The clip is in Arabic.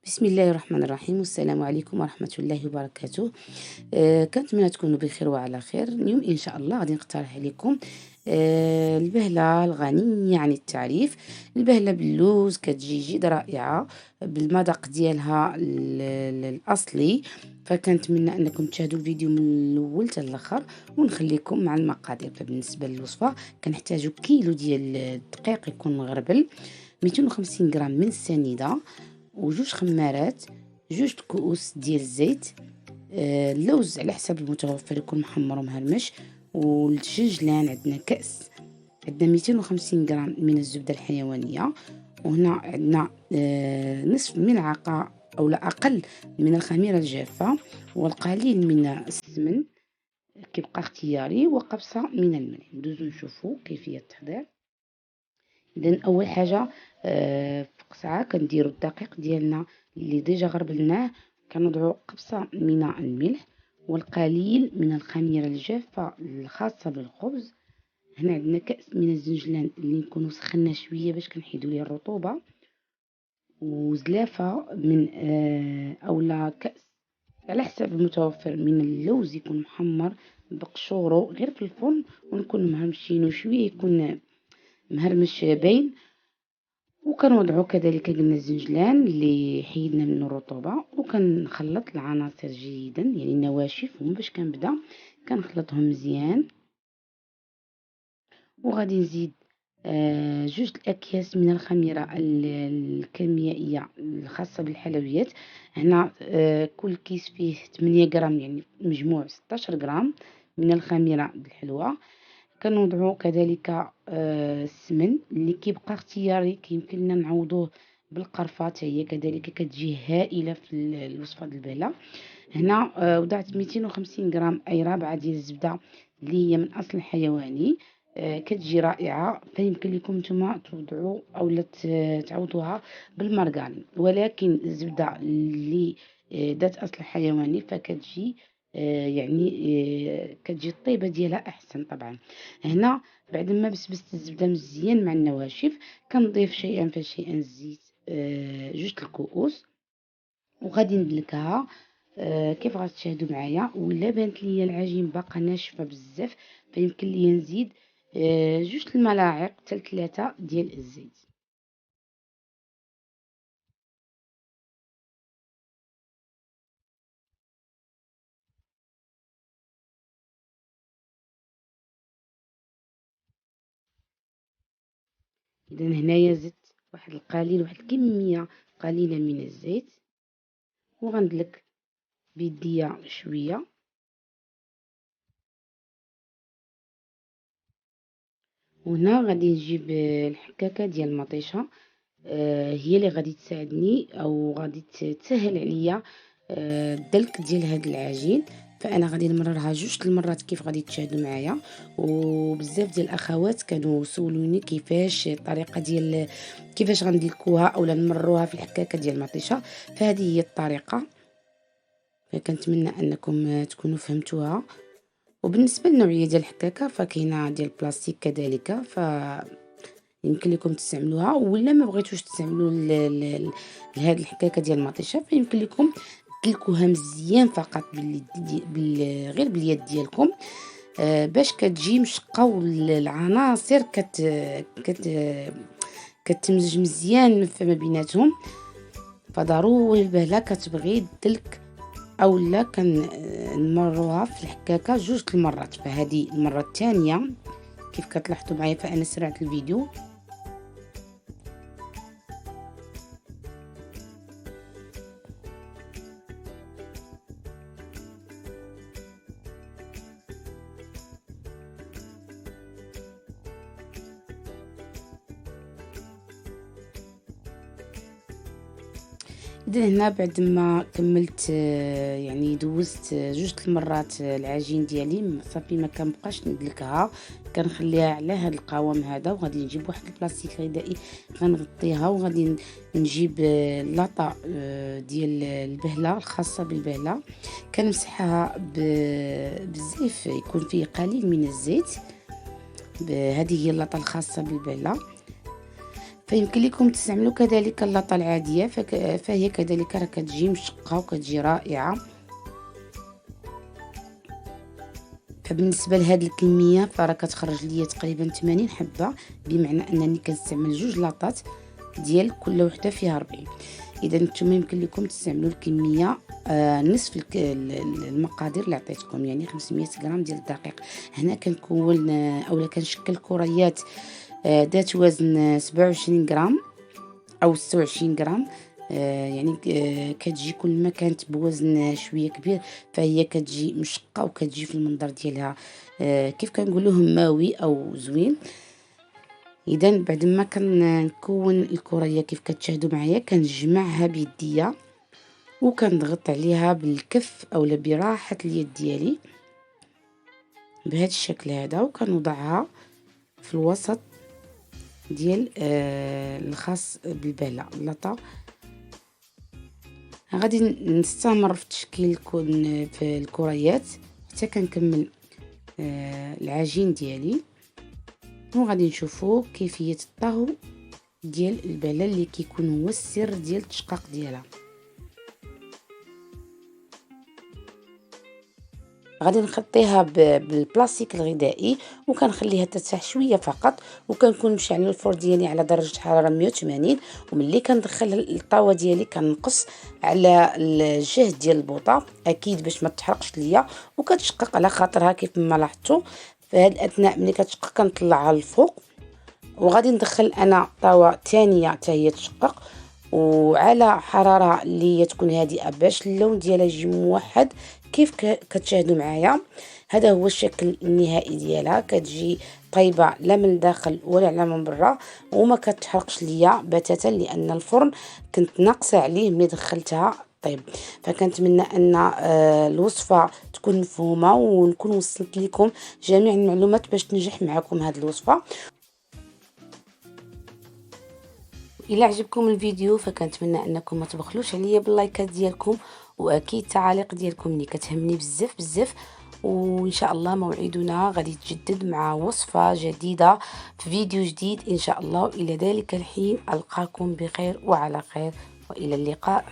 بسم الله الرحمن الرحيم، والسلام عليكم ورحمة الله وبركاته. كنتمنى تكونوا بخير وعلى خير. اليوم إن شاء الله غادي نقترح عليكم البهلة الغنية عن التعريف. البهلة باللوز كتجي جد رائعة بالمذاق ديالها الأصلي. فكنتمنى أنكم تشاهدوا الفيديو من الأول حتى الآخر، ونخليكم مع المقادير. فبالنسبة للوصفة كنحتاجو كيلو ديال الدقيق يكون مغربل، 250 غرام من السنيدة، وجوج خمارات، جوج كؤوس ديال الزيت، اللوز على حسب المتوفر يكون محمر ومهرمش، والجنجلان عندنا كأس، عندنا 250 غرام من الزبدة الحيوانية، وهنا عندنا نصف ملعقة أو لا أقل من الخميرة الجافة، والقليل من السمن كيبقى اختياري، وقبصة من الملح. ندوزو نشوفو كيفية التحضير. إذن أول حاجة في قصعة كنديرو الدقيق ديالنا اللي ديجا غربلناه، كنوضعو قبصة من الملح والقليل من الخميرة الجافة الخاصة بالخبز. هنا عندنا كأس من الزنجلان اللي نكونو سخنا شوية باش كنحيدو ليه الرطوبة، وزلافة من أولا كأس على حسب المتوفر من اللوز يكون محمر بقشورو غير في الفرن، ونكون مهرمشينو شوية يكون مهرمش باين. وكنوضعو كذلك قلنا الزنجلان اللي حيدنا منه الرطوبة، وكنخلط العناصر جيدا، يعني النواشف هما باش كنبدا كنخلطهم مزيان. وغادي نزيد جوج الأكياس من الخميرة الكيميائية الخاصة بالحلويات. هنا كل كيس فيه 8 غرام، يعني مجموع 16 غرام من الخميرة الحلوة. كنوضعو كذلك السمن اللي كيبقى اختياري، كيمكن لنا نعوضوه بالقرفة حتى هي كذلك كتجي هائلة في الوصفة د البهلة. هنا وضعت 250 غرام أي رابعة ديال الزبدة اللي هي من أصل حيواني، كتجي رائعة. فيمكن لكم نتوما توضعوا أو تعوضوها بالمارغرين، ولكن الزبدة اللي ذات أصل حيواني فكتجي يعني كتجي الطيبة ديالها أحسن طبعا. هنا بعد ما بسبست الزبدة مزيان مع النواشف، كنضيف شيئا فشيئا الزيت، جوج الكؤوس، وغادي ندلكها كيف غتشاهدوا معايا. ولا بانت ليا العجين باقا ناشفه بزاف، فيمكن ليا نزيد جوج الملاعق حتى 3 ديال الزيت. اذا هنايا زدت واحد القليل، واحد الكميه قليله من الزيت، وغندلك بيديا شويه. وهنا غادي نجيب الحكاكه ديال المطيشه، هي اللي غادي تساعدني او غادي تسهل عليا الدلك ديال هاد العجين. فانا غادي نمررها جوج المرات كيف غادي تشاهدوا معايا. وبزاف ديال الاخوات كانوا سولوني كيفاش الطريقه ديال كيفاش غندلكوها اولا نمرروها في الحكاكه ديال المطيشه. فهذه هي الطريقه، فكنتمنى انكم تكونوا فهمتوها. وبالنسبه للنوعيه ديال الحكاكه فكاينه ديال البلاستيك كذلك، يمكن لكم تستعملوها، ولا ما بغيتوش تستعملوا لهاد الحكاكه ديال المطيشه فيمكن لكم تدلكوها مزيان فقط غير باليد ديالكم، باش كتجي مشقه والعناصر كت كتمزج مزيان فما بيناتهم. فضروري البهله كتبغي الدلك اولا كنمروها في الحكاكه جوج المرات. فهذه المره الثانيه كيف كتلاحظوا معايا فانا سرعت الفيديو. إذن هنا بعد ما كملت يعني دوزت جوج المرات العجين ديالي صافي، ما كنبقاش ندلكها، كنخليها على هذا القوام هذا. وغادي نجيب واحد البلاستيك غذائي غنغطيها، وغادي نجيب لاطا ديال البهله الخاصه بالبهله، كنمسحها بزيف يكون فيه قليل من الزيت. هذه هي اللاطا الخاصه بالبهله. فيمكن لكم تستعملوا كذلك اللاطة العادية، فهي كذلك راه كتجي مشقة وكتجي رائعة. فبالنسبة لهاد الكمية فراه كتخرج ليا تقريبا 80 حبة، بمعنى انني كنستعمل 2 لاطات ديال كل وحدة فيها 40. اذا نتوما يمكن لكم تستعملوا الكمية نصف المقادير اللي عطيتكم، يعني 500 غرام ديال الدقيق. هنا كنكون اولا كنشكل كريات ذات وزن 27 غرام او 26 غرام. يعني كتجي كل ما كانت بوزن شويه كبير فهي كتجي مشقه وكتجي في المنظر ديالها كيف كنقولوا هماوي او زوين. اذا بعد ما كنكون الكريه كيف كتشاهدوا معايا كنجمعها بيديا وكنضغط عليها بالكف اولا براحه اليد ديالي بهذا الشكل هذا، وكنوضعها في الوسط ديال الخاص بالبهله اللاطه. غادي نستمر في تشكيل في الكريات حتى كنكمل العجين ديالي، وغادي نشوفوا كيفيه الطهو ديال البهله اللي كيكون هو السر ديال التشقاق ديالها. غادي نغطيها بالبلاستيك الغذائي وكنخليها ترتاح شويه فقط، وكنكون مشعل الفرن ديالي على درجه حراره 180. وملي كندخل الطاوه ديالي كنقص على الجهد ديال البوطه اكيد باش ما تحرقش ليا وكتشقق على خاطرها كيف ما لاحظتوا. في هذا الاثناء ملي كتشقق كنطلعها للفوق، وغادي ندخل انا طاوه ثانيه حتى هي تشقق وعلى حراره اللي هي تكون هادئه باش اللون ديالها يجي موحد كيف كتشاهدوا معايا. هذا هو الشكل النهائي ديالها، كتجي طيبه لا من الداخل ولا لا من برا وما كتحرقش ليا بتاتا لان الفرن كنت ناقصه عليه ملي دخلتها طيب. فكنتمنى ان الوصفه تكون مفهومه ونكون وصلت لكم جميع المعلومات باش تنجح معكم هذه الوصفه. الى عجبكم الفيديو فكنتمنى انكم ما تبخلوش عليا باللايكات ديالكم واكيد التعاليق ديالكم اللي كتهمني بزاف بزاف. وان شاء الله موعدنا غادي يتجدد مع وصفه جديده في فيديو جديد ان شاء الله. والى ذلك الحين القاكم بخير وعلى خير والى اللقاء.